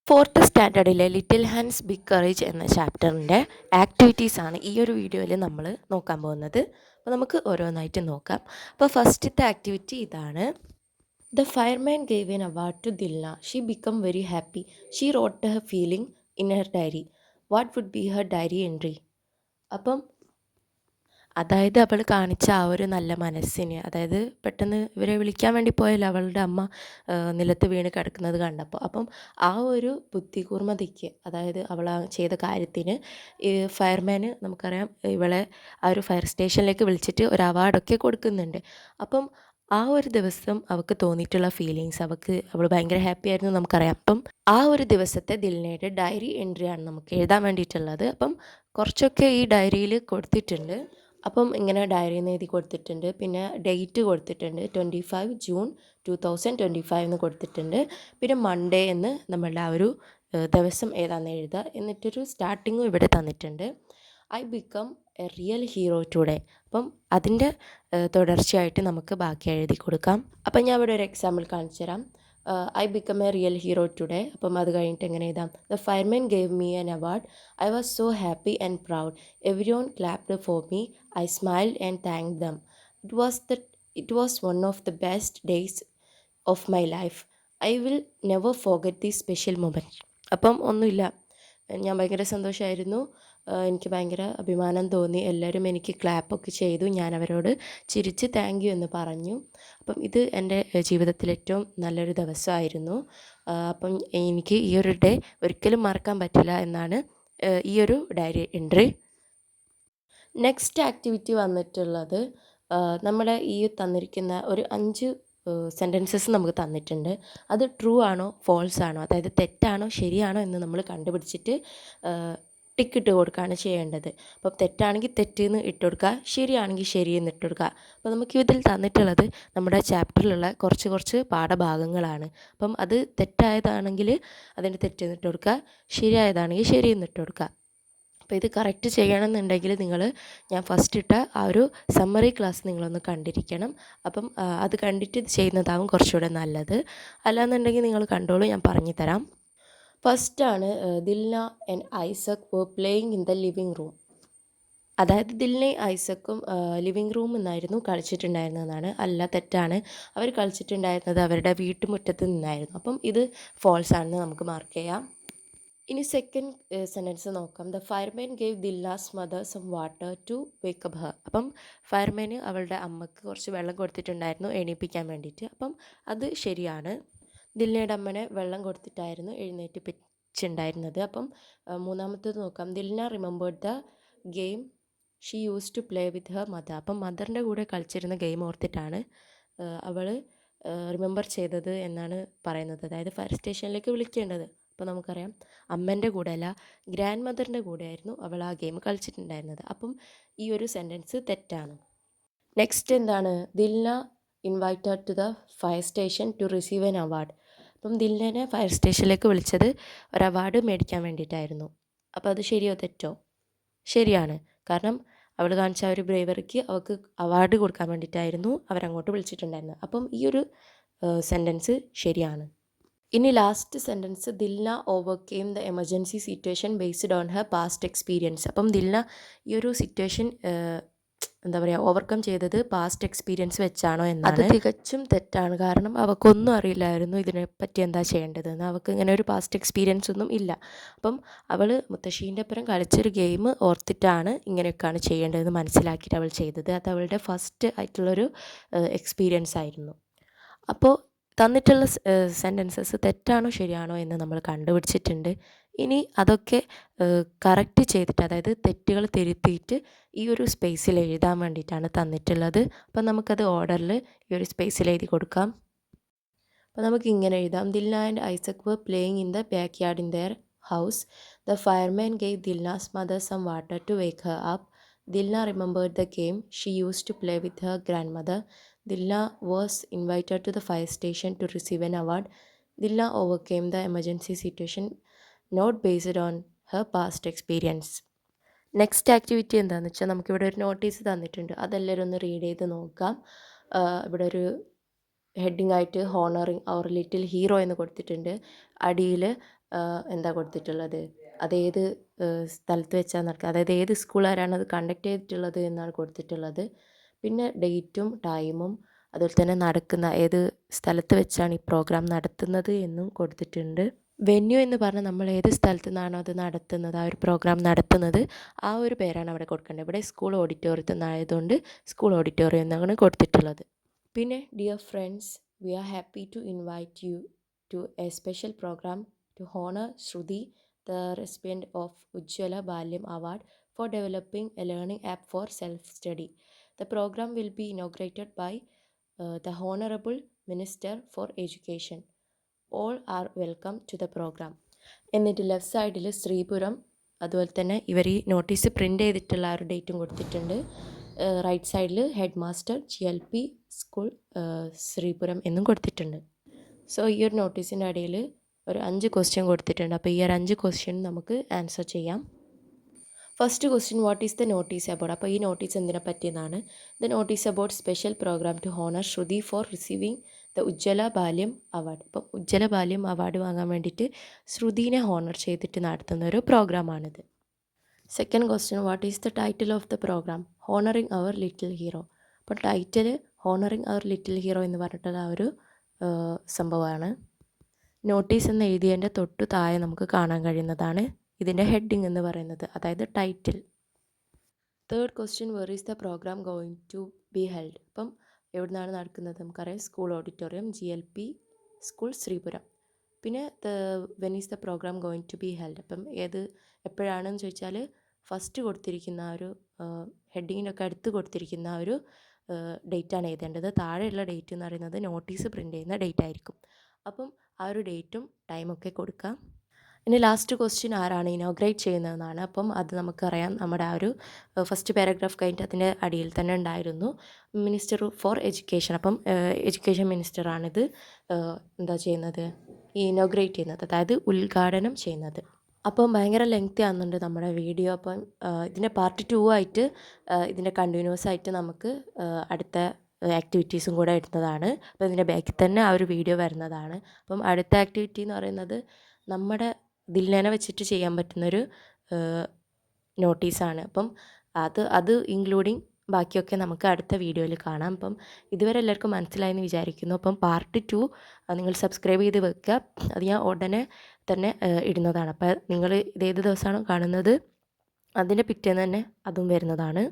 Fourth സ്റ്റാൻഡേർഡിലെ little hands big courage എന്ന ചാപ്റ്ററിൻ്റെ ആക്ടിവിറ്റീസാണ് ഈ ഒരു വീഡിയോയിൽ നമ്മൾ നോക്കാൻ പോകുന്നത്. അപ്പോൾ നമുക്ക് ഓരോന്നായിട്ട് നോക്കാം. അപ്പോൾ ഫസ്റ്റത്തെ ആക്ടിവിറ്റി ഇതാണ്. The fireman gave an award to Dilna. She become very happy. She wrote her feeling in her diary. What would be her diary entry? അപ്പം അതായത് അവൾ കാണിച്ച ആ ഒരു നല്ല മനസ്സിന്, അതായത് പെട്ടെന്ന് ഇവരെ വിളിക്കാൻ വേണ്ടി പോയല്ലോ അവളുടെ അമ്മ നിലത്ത് വീണ് കിടക്കുന്നത് കണ്ടപ്പോൾ. അപ്പം ആ ഒരു ബുദ്ധികൂർമ്മതയ്ക്ക്, അതായത് അവൾ ആ ചെയ്ത കാര്യത്തിന് ഈ ഫയർമാന് നമുക്കറിയാം ഇവളെ ആ ഒരു ഫയർ സ്റ്റേഷനിലേക്ക് വിളിച്ചിട്ട് ഒരു അവാർഡൊക്കെ കൊടുക്കുന്നുണ്ട്. അപ്പം ആ ഒരു ദിവസം അവൾക്ക് തോന്നിയിട്ടുള്ള ഫീലിങ്സ്, അവൾ ഭയങ്കര ഹാപ്പി ആയിരുന്നു നമുക്കറിയാം. അപ്പം ആ ഒരു ദിവസത്തെ ദിൽനയുടെ ഡയറി എൻട്രിയാണ് നമുക്ക് എഴുതാൻ വേണ്ടിയിട്ടുള്ളത്. അപ്പം കുറച്ചൊക്കെ ഈ ഡയറിയിൽ കൊടുത്തിട്ടുണ്ട്. അപ്പം ഇങ്ങനെ ഡയറിയിൽ നിന്ന് എഴുതി കൊടുത്തിട്ടുണ്ട്. പിന്നെ ഡേറ്റ് കൊടുത്തിട്ടുണ്ട്, 25 ജൂൺ 2025 എന്ന് കൊടുത്തിട്ടുണ്ട്. പിന്നെ മൺഡേ എന്ന് നമ്മളുടെ ആ ഒരു ദിവസം ഏതാണെന്ന് എഴുതുക. എന്നിട്ടൊരു സ്റ്റാർട്ടിങ്ങും ഇവിടെ തന്നിട്ടുണ്ട്. I become A real hero today. അപ്പം അതിൻ്റെ തുടർച്ചയായിട്ട് നമുക്ക് ബാക്കി എഴുതി കൊടുക്കാം. അപ്പം ഞാൻ ഇവിടെ ഒരു എക്സാമ്പിൾ കാണിച്ചു തരാം. I become A real hero today. അപ്പം അത് കഴിഞ്ഞിട്ട് എങ്ങനെ എഴുതാം? The fireman gave me an award. I was so happy and proud. Every one clapped for me. I smiled and thanked them. It was one of the best days of my life. I will never forget this special moment. അപ്പം ഒന്നുമില്ല, ഞാൻ ഭയങ്കര സന്തോഷമായിരുന്നു, എനിക്ക് ഭയങ്കര അഭിമാനം തോന്നി, എല്ലാവരും എനിക്ക് ക്ലാപ്പൊക്കെ ചെയ്തു, ഞാൻ അവരോട് ചിരിച്ച് താങ്ക് യു എന്ന് പറഞ്ഞു. അപ്പം ഇത് എൻ്റെ ജീവിതത്തിൽ ഏറ്റവും നല്ലൊരു ദിവസമായിരുന്നു. അപ്പം എനിക്ക് ഈ ഒരു ഡേ ഒരിക്കലും മറക്കാൻ പറ്റില്ല എന്നാണ് ഈ ഒരു ഡയറി എൻട്രി. നെക്സ്റ്റ് ആക്ടിവിറ്റി വന്നിട്ടുള്ളത്, നമ്മുടെ ഈ തന്നിരിക്കുന്ന ഒരു 5 സെൻറ്റൻസസ് നമുക്ക് തന്നിട്ടുണ്ട്. അത് ട്രൂ ആണോ ഫോൾസ് ആണോ, അതായത് തെറ്റാണോ ശരിയാണോ എന്ന് നമ്മൾ കണ്ടുപിടിച്ചിട്ട് ടിക്ക് കൊടുക്കുകയാണ് ചെയ്യേണ്ടത്. അപ്പോൾ തെറ്റാണെങ്കിൽ തെറ്റെന്ന് ഇട്ട് കൊടുക്കുക, ശരിയാണെങ്കിൽ ശരിയെന്ന് ഇട്ട് കൊടുക്കുക. അപ്പോൾ നമുക്ക് ഇതിൽ തന്നിട്ടുള്ളത് നമ്മുടെ ചാപ്റ്ററിലുള്ള കുറച്ച് പാഠഭാഗങ്ങളാണ്. അപ്പം അത് തെറ്റായതാണെങ്കിൽ അതിൻ്റെ തെറ്റെന്ന് ഇട്ട് കൊടുക്കുക, ശരിയായതാണെങ്കിൽ ശരിയെന്ന് ഇട്ട് കൊടുക്കുക. അപ്പോൾ ഇത് കറക്റ്റ് ചെയ്യണമെന്നുണ്ടെങ്കിൽ നിങ്ങൾ ഞാൻ ഫസ്റ്റ് ഇട്ട ആ ഒരു സമ്മറി ക്ലാസ് നിങ്ങളൊന്ന് കണ്ടിരിക്കണം. അപ്പം അത് കണ്ടിട്ട് ഇത് ചെയ്യുന്നതാവും കുറച്ചുകൂടെ നല്ലത്. അല്ലാന്നുണ്ടെങ്കിൽ നിങ്ങൾ കണ്ടോളൂ, ഞാൻ പറഞ്ഞു തരാം. ഫസ്റ്റാണ് Dilna and Isaac were playing in the living room. അതായത് ദിൽനയും ഐസക്കും ലിവിങ് റൂമിൽ നിന്നായിരുന്നു കളിച്ചിട്ടുണ്ടായിരുന്നതെന്നാണ്. അല്ല, തെറ്റാണ്. അവർ കളിച്ചിട്ടുണ്ടായിരുന്നത് അവരുടെ വീട്ടുമുറ്റത്ത് നിന്നായിരുന്നു. അപ്പം ഇത് ഫോൾസ് ആണെന്ന് നമുക്ക് മാർക്ക് ചെയ്യാം. ഇനി സെക്കൻഡ് സെൻറ്റൻസ് നോക്കാം. The fireman gave Dilna's mother some water to wake up her. അപ്പം ഫയർമാന് അവളുടെ അമ്മക്ക് കുറച്ച് വെള്ളം കൊടുത്തിട്ടുണ്ടായിരുന്നു എണീപ്പിക്കാൻ വേണ്ടിയിട്ട്. അപ്പം അത് ശരിയാണ്. ദിൽനയുടെ അമ്മനെ വെള്ളം കൊടുത്തിട്ടായിരുന്നു എഴുന്നേറ്റിപ്പിച്ചിട്ടുണ്ടായിരുന്നത്. അപ്പം മൂന്നാമത്തേത് നോക്കാം. Dilna remembered the game she use to play with her mother. അപ്പം മദറിൻ്റെ കൂടെ കളിച്ചിരുന്ന ഗെയിം ഓർത്തിട്ടാണ് അവൾ റിമെമ്പർ ചെയ്തത് എന്നാണ് പറയുന്നത്. അതായത് ഫയർ സ്റ്റേഷനിലേക്ക് വിളിക്കേണ്ടത്. അപ്പോൾ നമുക്കറിയാം അമ്മേൻ്റെ കൂടെ അല്ല, ഗ്രാൻഡ് മദറിൻ്റെ കൂടെ ആയിരുന്നു അവൾ ആ ഗെയിം കളിച്ചിട്ടുണ്ടായിരുന്നത്. അപ്പം ഈ ഒരു സെൻറ്റൻസ് തെറ്റാണ്. നെക്സ്റ്റ് എന്താണ്? Dilna invited to the fire station to receive an award. അപ്പം ദിൽനനെ ഫയർ സ്റ്റേഷനിലേക്ക് വിളിച്ചത് ഒരു അവാർഡ് മേടിക്കാൻ വേണ്ടിയിട്ടായിരുന്നു. അപ്പോൾ അത് ശരിയോ തെറ്റോ? ശരിയാണ്. കാരണം അവൾ കാണിച്ച ഒരു ബ്രേവറിക്ക് അവൾക്ക് അവാർഡ് കൊടുക്കാൻ വേണ്ടിയിട്ടായിരുന്നു അവരങ്ങോട്ട് വിളിച്ചിട്ടുണ്ടായിരുന്നത്. അപ്പം ഈ ഒരു സെൻറ്റൻസ് ശരിയാണ്. ഇനി last sentence, Dilna overcame the emergency situation based on her past experience. അപ്പം ദിൽന ഈ ഒരു സിറ്റുവേഷൻ എന്താ പറയുക, ഓവർകം ചെയ്തത് പാസ്റ്റ് എക്സ്പീരിയൻസ് വെച്ചാണോ എന്നാണ്. അത് തികച്ചും തെറ്റാണ്. കാരണം അവൾക്കൊന്നും അറിയില്ലായിരുന്നു ഇതിനെപ്പറ്റി എന്താ ചെയ്യേണ്ടതെന്ന്. അവൾക്ക് ഇങ്ങനെ ഒരു പാസ്റ്റ് എക്സ്പീരിയൻസ് ഒന്നും ഇല്ല. അപ്പം അവൾ മുത്തശ്ശീൻ്റെ ഒപ്പം കളിച്ചൊരു ഗെയിം ഓർത്തിട്ടാണ് ഇങ്ങനെയൊക്കെയാണ് ചെയ്യേണ്ടതെന്ന് മനസ്സിലാക്കിയിട്ട് അവൾ ചെയ്തത്. അത് അവളുടെ ഫസ്റ്റ് ആയിട്ടുള്ളൊരു എക്സ്പീരിയൻസ് ആയിരുന്നു. അപ്പോൾ തന്നിട്ടുള്ള സെൻറ്റൻസസ് തെറ്റാണോ ശരിയാണോ എന്ന് നമ്മൾ കണ്ടുപിടിച്ചിട്ടുണ്ട്. ഇനി അതൊക്കെ കറക്റ്റ് ചെയ്തിട്ട്, അതായത് തെറ്റുകൾ തിരുത്തിയിട്ട് ഈ ഒരു സ്പേസിൽ എഴുതാൻ വേണ്ടിയിട്ടാണ് തന്നിട്ടുള്ളത്. അപ്പം നമുക്കത് ഓർഡറിൽ ഈ ഒരു സ്പേസിൽ എഴുതി കൊടുക്കാം. അപ്പോൾ നമുക്ക് ഇങ്ങനെ എഴുതാം. Dilna and Isaac were playing in the backyard in their house. The fireman gave Dilna's mother some water to wake her up. Dilna remembered the game she use to play with her grandmother. Dilna was invited to the fire station to receive an award. Dilna overcame the emergency situation not based on her past experience. Next activity എന്താണെന്ന് വെച്ചാൽ നമുക്കിവിടെ ഒരു notice തന്നിട്ടുണ്ട്. അതെല്ലാവരും ഒന്ന് read ചെയ്ത് നോക്കാം. ഇവിടെ ഒരു ഹെഡിങ് ആയിട്ട് ഹോണറിങ് അവർ ലിറ്റിൽ ഹീറോ എന്ന് കൊടുത്തിട്ടുണ്ട്. അടിയിൽ എന്താ കൊടുത്തിട്ടുള്ളത്, അതേത് സ്ഥലത്ത് വെച്ചാണ് നടക്കുക, അതായത് ഏത് സ്കൂളുകാരാണ് അത് കണ്ടക്ട് ചെയ്തിട്ടുള്ളത് എന്നാണ് കൊടുത്തിട്ടുള്ളത്. പിന്നെ ഡേറ്റും ടൈമും അതുപോലെ തന്നെ നടക്കുന്ന ഏത് സ്ഥലത്ത് വെച്ചാണ് ഈ പ്രോഗ്രാം നടത്തുന്നത് എന്നും കൊടുത്തിട്ടുണ്ട്. വെന്യൂ എന്ന് പറഞ്ഞാൽ നമ്മൾ ഏത് സ്ഥലത്തു നിന്നാണോ അത് നടത്തുന്നത്, ആ ഒരു പ്രോഗ്രാം നടത്തുന്നത്, ആ ഒരു പേരാണ് അവിടെ കൊടുക്കേണ്ടത്. ഇവിടെ സ്കൂൾ ഓഡിറ്റോറിയത്തിൽ നിന്നായതുകൊണ്ട് സ്കൂൾ ഓഡിറ്റോറിയം എന്നാണ് കൊടുത്തിട്ടുള്ളത്. പിന്നെ dear friends, we are happy to invite you to a special programme to honour Shruti, the recipient of Ujjwala Balyam Award for developing a learning app for self-study. The program will be inaugurated by the Honorable Minister for Education. All are welcome to the program. എന്നിട്ട് left സൈഡിൽ ശ്രീപുരം, അതുപോലെ തന്നെ ഇവർ ഈ notice print ചെയ്തിട്ടുള്ള ആ ഒരു ഡേറ്റും കൊടുത്തിട്ടുണ്ട്. റൈറ്റ് സൈഡിൽ head master GLP school Sreepuram എന്നും കൊടുത്തിട്ടുണ്ട്. സോ ഈ ഒരു നോട്ടീസിൻ്റെ ഇടയിൽ ഒരു 5 ക്വസ്റ്റ്യൻ കൊടുത്തിട്ടുണ്ട്. അപ്പോൾ ഈ ഒരു 5 ക്വസ്റ്റ്യൻ നമുക്ക് ആൻസർ ചെയ്യാം. First question, what is the notice about? അപ്പോൾ ഈ നോട്ടീസ് എന്തിനെ പറ്റിയെന്നാണ്. The notice about special programme to honour Shruthi for receiving the Ujjwala Balyam award. അപ്പം ഉജ്ജ്വല ബാല്യം അവാർഡ് വാങ്ങാൻ വേണ്ടിയിട്ട് ശ്രുതിനെ ഹോണർ ചെയ്തിട്ട് നടത്തുന്ന ഒരു പ്രോഗ്രാമാണിത്. Second question, what is the title of the programme? Honouring our little hero. അപ്പോൾ title honouring our little hero എന്ന് പറഞ്ഞിട്ടുള്ള ആ ഒരു സംഭവമാണ്. നോട്ടീസ് എന്ന് എഴുതിയതിൻ്റെ തൊട്ട് താഴെ നമുക്ക് കാണാൻ കഴിയുന്നതാണ് ഇതിൻ്റെ ഹെഡിങ് എന്ന് പറയുന്നത്, അതായത് title. Third question, where is the programme going to be held? അപ്പം എവിടെ നിന്നാണ് നടക്കുന്നത്? നമുക്കറിയാം, school auditorium GLP school Sreepuram. പിന്നെ when is the programme going to be held? അപ്പം എപ്പോഴാണെന്ന് ചോദിച്ചാൽ ഫസ്റ്റ് കൊടുത്തിരിക്കുന്ന ആ ഒരു ഹെഡിങ്ങിനൊക്കെ അടുത്ത് കൊടുത്തിരിക്കുന്ന ആ ഒരു ഡേറ്റാണ് എഴുതേണ്ടത്. താഴെയുള്ള ഡേറ്റ് എന്ന് പറയുന്നത് നോട്ടീസ് പ്രിൻ്റ് ചെയ്യുന്ന ഡേറ്റ് ആയിരിക്കും. അപ്പം ആ ഒരു ഡേറ്റും ടൈമൊക്കെ കൊടുക്കാം. ഇനി ലാസ്റ്റ് ക്വസ്റ്റ്യൻ, ആരാണ് ഇനോഗ്രേറ്റ് ചെയ്യുന്നതെന്നാണ്. അപ്പം അത് നമുക്കറിയാം, നമ്മുടെ ആ ഒരു ഫസ്റ്റ് പാരഗ്രാഫ് കഴിഞ്ഞിട്ട് അതിൻ്റെ അടിയിൽ തന്നെ ഉണ്ടായിരുന്നു മിനിസ്റ്റർ ഫോർ എഡ്യൂക്കേഷൻ. അപ്പം എഡ്യൂക്കേഷൻ മിനിസ്റ്ററാണിത് എന്താ ചെയ്യുന്നത്, ഇനോഗ്രേറ്റ് ചെയ്യുന്നത്, അതായത് ഉദ്ഘാടനം ചെയ്യുന്നത്. അപ്പം ഭയങ്കര ലെങ്തി ആകുന്നുണ്ട് നമ്മുടെ വീഡിയോ. അപ്പം ഇതിൻ്റെ പാർട്ട് 2 ആയിട്ട് ഇതിൻ്റെ കണ്ടിന്യൂസ് ആയിട്ട് നമുക്ക് അടുത്ത ആക്ടിവിറ്റീസും കൂടെ ഇടുന്നതാണ്. അപ്പോൾ ഇതിൻ്റെ ബാക്കിൽ തന്നെ ആ ഒരു വീഡിയോ വരുന്നതാണ്. അപ്പം അടുത്ത ആക്ടിവിറ്റി എന്ന് പറയുന്നത് നമ്മുടെ ദിൽനനെ വെച്ചിട്ട് ചെയ്യാൻ പറ്റുന്നൊരു നോട്ടീസാണ്. അപ്പം അത് ഇൻക്ലൂഡിങ് ബാക്കിയൊക്കെ നമുക്ക് അടുത്ത വീഡിയോയിൽ കാണാം. അപ്പം ഇതുവരെ എല്ലാവർക്കും മനസ്സിലായെന്ന് വിചാരിക്കുന്നു. അപ്പം പാർട്ട് 2 നിങ്ങൾ സബ്സ്ക്രൈബ് ചെയ്ത് വെക്കുക, അത് ഞാൻ ഉടനെ തന്നെ ഇടുന്നതാണ്. അപ്പോൾ നിങ്ങൾ ഇതേത് ദിവസമാണോ കാണുന്നത് അതിൻ്റെ പിറ്റേന്ന് തന്നെ അതും വരുന്നതാണ്.